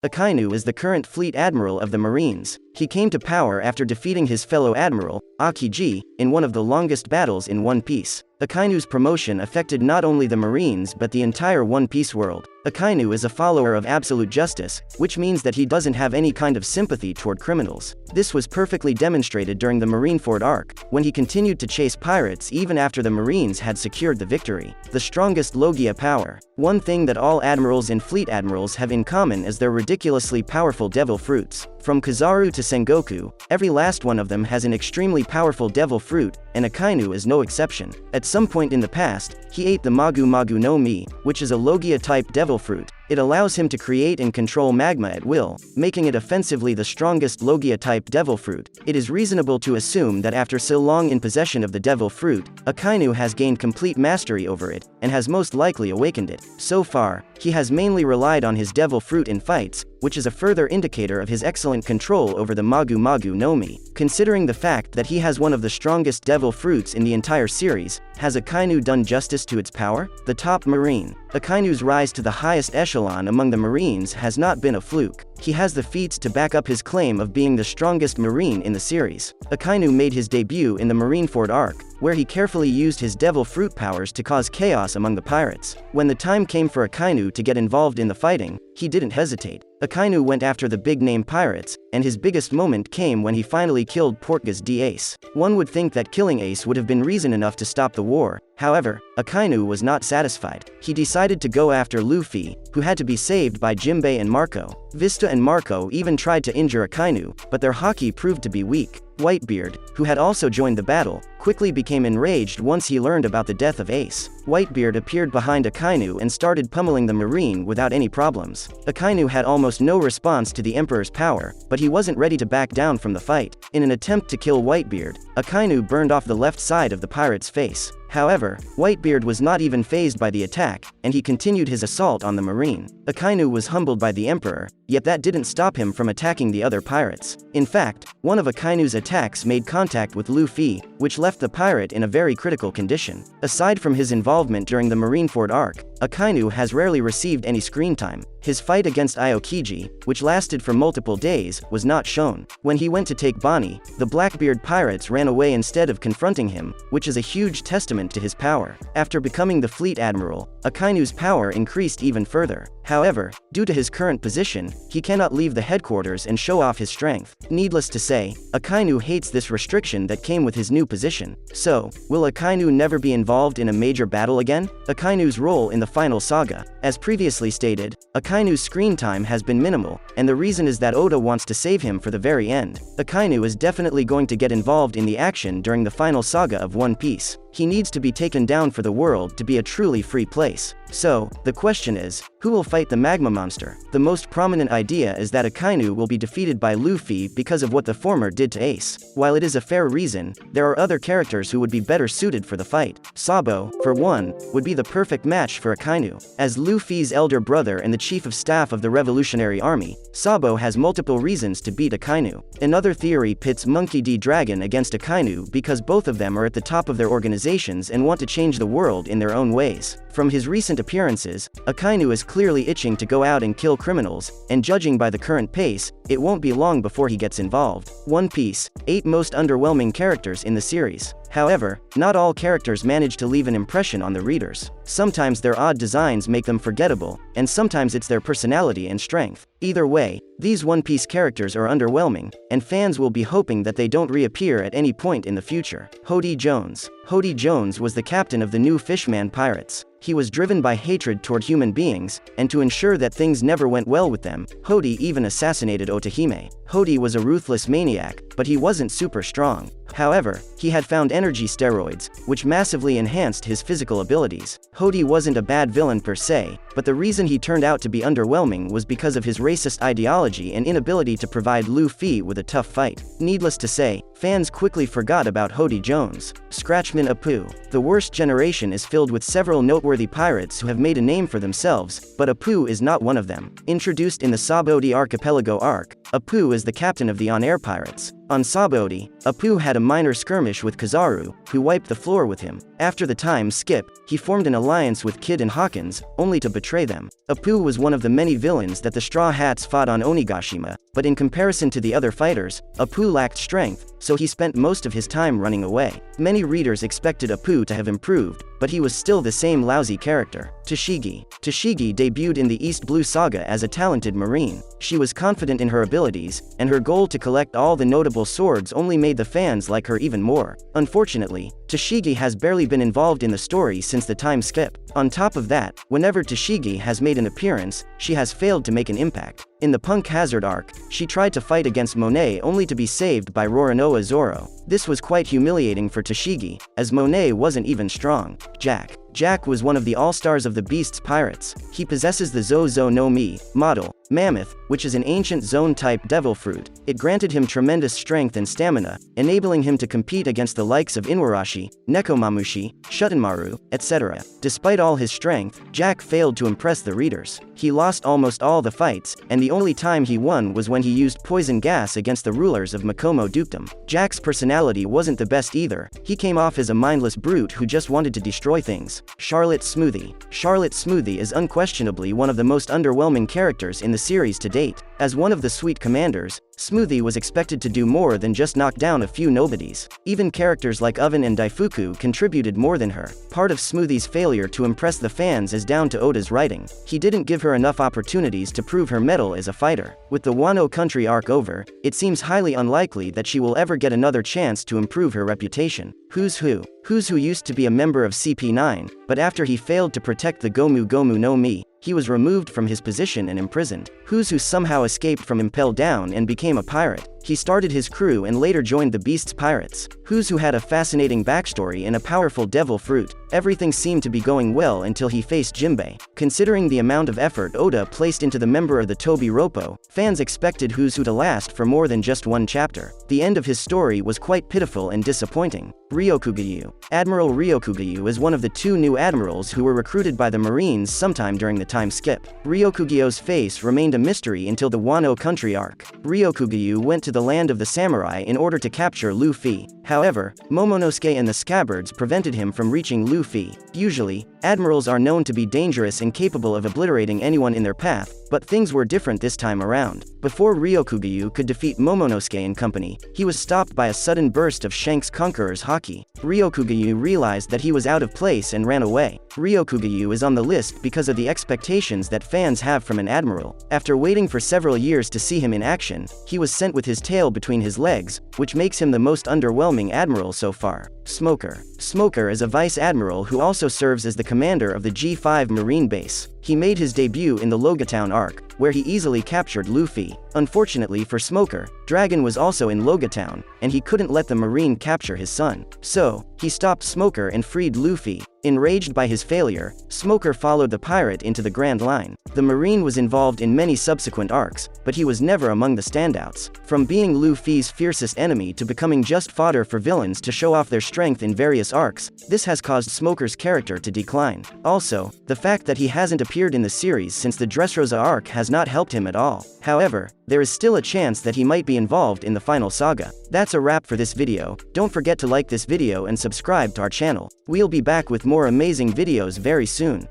Akainu is the current fleet admiral of the Marines. He came to power after defeating his fellow admiral, Akiji, in one of the longest battles in One Piece. Akainu's promotion affected not only the Marines but the entire One Piece world. Akainu is a follower of absolute justice, which means that he doesn't have any kind of sympathy toward criminals. This was perfectly demonstrated during the Marineford arc, when he continued to chase pirates even after the Marines had secured the victory. The strongest Logia power. One thing that all admirals and fleet admirals have in common is their ridiculously powerful devil fruits. From Kizaru to Sengoku, every last one of them has an extremely powerful devil fruit, and Akainu is no exception. At some point in the past, he ate the Magu Magu no Mi, which is a Logia-type devil fruit. It allows him to create and control magma at will, making it offensively the strongest Logia-type devil fruit. It is reasonable to assume that after so long in possession of the devil fruit, Akainu has gained complete mastery over it, and has most likely awakened it. So far, he has mainly relied on his devil fruit in fights, which is a further indicator of his excellent control over the Magu Magu no Mi. Considering the fact that he has one of the strongest devil fruits in the entire series, has Akainu done justice to its power? The top Marine. Akainu's rise to the highest echelon among the Marines has not been a fluke. He has the feats to back up his claim of being the strongest Marine in the series. Akainu made his debut in the Marineford arc, where he carefully used his devil fruit powers to cause chaos among the pirates. When the time came for Akainu to get involved in the fighting, he didn't hesitate. Akainu went after the big-name pirates, and his biggest moment came when he finally killed Portgas D. Ace. One would think that killing Ace would have been reason enough to stop the war. However, Akainu was not satisfied. He decided to go after Luffy, who had to be saved by Jinbei and Marco. Vista and Marco even tried to injure Akainu, but their haki proved to be weak. Whitebeard, who had also joined the battle, quickly became enraged once he learned about the death of Ace. Whitebeard appeared behind Akainu and started pummeling the Marine without any problems. Akainu had almost no response to the Emperor's power, but he wasn't ready to back down from the fight. In an attempt to kill Whitebeard, Akainu burned off the left side of the pirate's face. However, Whitebeard was not even fazed by the attack, and he continued his assault on the Marine. Akainu was humbled by the Emperor, yet that didn't stop him from attacking the other pirates. In fact, one of Akainu's attacks made contact with Luffy, which left the pirate in a very critical condition. Aside from his involvement during the Marineford arc, Akainu has rarely received any screen time. His fight against Aokiji, which lasted for multiple days, was not shown. When he went to take Bonnie, the Blackbeard pirates ran away instead of confronting him, which is a huge testament to his power. After becoming the fleet admiral, Akainu's power increased even further. However, due to his current position, he cannot leave the headquarters and show off his strength. Needless to say, Akainu hates this restriction that came with his new position. So, will Akainu never be involved in a major battle again? Akainu's role in the final saga. As previously stated, Akainu's screen time has been minimal, and the reason is that Oda wants to save him for the very end. Akainu is definitely going to get involved in the action during the final saga of One Piece. He needs to be taken down for the world to be a truly free place. So, the question is, who will fight the magma monster? The most prominent idea is that Akainu will be defeated by Luffy because of what the former did to Ace. While it is a fair reason, there are other characters who would be better suited for the fight. Sabo, for one, would be the perfect match for Akainu. As Luffy's elder brother and the chief of staff of the Revolutionary Army, Sabo has multiple reasons to beat Akainu. Another theory pits Monkey D. Dragon against Akainu because both of them are at the top of their organizations and want to change the world in their own ways. From his recent appearances, Akainu is clearly itching to go out and kill criminals, and judging by the current pace, it won't be long before he gets involved. One Piece, 8 most underwhelming characters in the series. However, not all characters manage to leave an impression on the readers. Sometimes their odd designs make them forgettable, and sometimes it's their personality and strength. Either way, these One Piece characters are underwhelming, and fans will be hoping that they don't reappear at any point in the future. Hody Jones. Hody Jones was the captain of the new Fishman pirates. He was driven by hatred toward human beings, and to ensure that things never went well with them, Hody even assassinated Otahime. Hody was a ruthless maniac, but he wasn't super strong. However, he had found energy steroids, which massively enhanced his physical abilities. Hody wasn't a bad villain per se, but the reason he turned out to be underwhelming was because of his racist ideology and inability to provide Luffy with a tough fight. Needless to say, fans quickly forgot about Hody Jones. Scratchman Apu. The worst generation is filled with several noteworthy pirates who have made a name for themselves, but Apu is not one of them. Introduced in the Sabodi Archipelago arc, Apu is the captain of the on-air pirates. On Sabaody, Apu had a minor skirmish with Kizaru, who wiped the floor with him. After the time skip, he formed an alliance with Kid and Hawkins, only to betray them. Apu was one of the many villains that the Straw Hats fought on Onigashima, but in comparison to the other fighters, Apu lacked strength, so he spent most of his time running away. Many readers expected Apu to have improved, but he was still the same lousy character. Tashigi debuted in the East Blue Saga as a talented marine. She was confident in her abilities, and her goal to collect all the notable swords only made the fans like her even more. Unfortunately, Tashigi has barely been involved in the story since the time skip. On top of that, whenever Tashigi has made an appearance, she has failed to make an impact. In the Punk Hazard arc, she tried to fight against Monet only to be saved by Roronoa Zoro. This was quite humiliating for Tashigi, as Monet wasn't even strong. Jack was one of the all-stars of the Beast's pirates. He possesses the Zozo no Mi model, Mammoth, which is an ancient zone-type devil fruit. It granted him tremendous strength and stamina, enabling him to compete against the likes of Inuarashi, Nekomamushi, Shutenmaru, etc. Despite all his strength, Jack failed to impress the readers. He lost almost all the fights, and the only time he won was when he used poison gas against the rulers of Makomo Dukedom. Jack's personality wasn't the best either. He came off as a mindless brute who just wanted to destroy things. Charlotte Smoothie is unquestionably one of the most underwhelming characters in the series to date. As one of the Sweet Commanders, Smoothie was expected to do more than just knock down a few nobodies. Even characters like Oven and Daifuku contributed more than her. Part of Smoothie's failure to impress the fans is down to Oda's writing. He didn't give her enough opportunities to prove her mettle as a fighter. With the Wano Country arc over, it seems highly unlikely that she will ever get another chance to improve her reputation. Who's Who used to be a member of CP9, but after he failed to protect the Gomu Gomu no Mi, he was removed from his position and imprisoned. Who somehow escaped from Impel Down and became a pirate. He started his crew and later joined the Beast's pirates. Who had a fascinating backstory and a powerful devil fruit. Everything seemed to be going well until he faced Jimbei. Considering the amount of effort Oda placed into the member of the Tobi Roppo, fans expected Who to last for more than just one chapter. The end of his story was quite pitiful and disappointing. Admiral Ryokugyu is one of the two new admirals who were recruited by the Marines sometime during the time skip. Ryokugyu's face remained a mystery until the Wano Country arc. Ryokugyu went to the land of the samurai in order to capture Luffy. However, Momonosuke and the Scabbards prevented him from reaching Luffy. Usually, admirals are known to be dangerous and capable of obliterating anyone in their path, but things were different this time around. Before Ryokugyu could defeat Momonosuke and company, he was stopped by a sudden burst of Shanks' Conqueror's haki. Ryokugyu realized that he was out of place and ran away. Ryokugyu is on the list because of the expectations that fans have from an admiral. After waiting for several years to see him in action, he was sent with his tail between his legs, which makes him the most underwhelming admiral so far. Smoker is a vice admiral who also serves as the commander of the G5 Marine base. He made his debut in the Logatown arc, where he easily captured Luffy. Unfortunately for Smoker, Dragon was also in Logatown, and he couldn't let the Marine capture his son. So, he stopped Smoker and freed Luffy. Enraged by his failure, Smoker followed the pirate into the Grand Line. The Marine was involved in many subsequent arcs, but he was never among the standouts. From being Luffy's fiercest enemy to becoming just fodder for villains to show off their strength in various arcs, this has caused Smoker's character to decline. Also, the fact that he hasn't appeared in the series since the Dressrosa arc has not helped him at all. However, there is still a chance that he might be involved in the final saga. That's a wrap for this video. Don't forget to like this video and subscribe to our channel. We'll be back with more amazing videos very soon.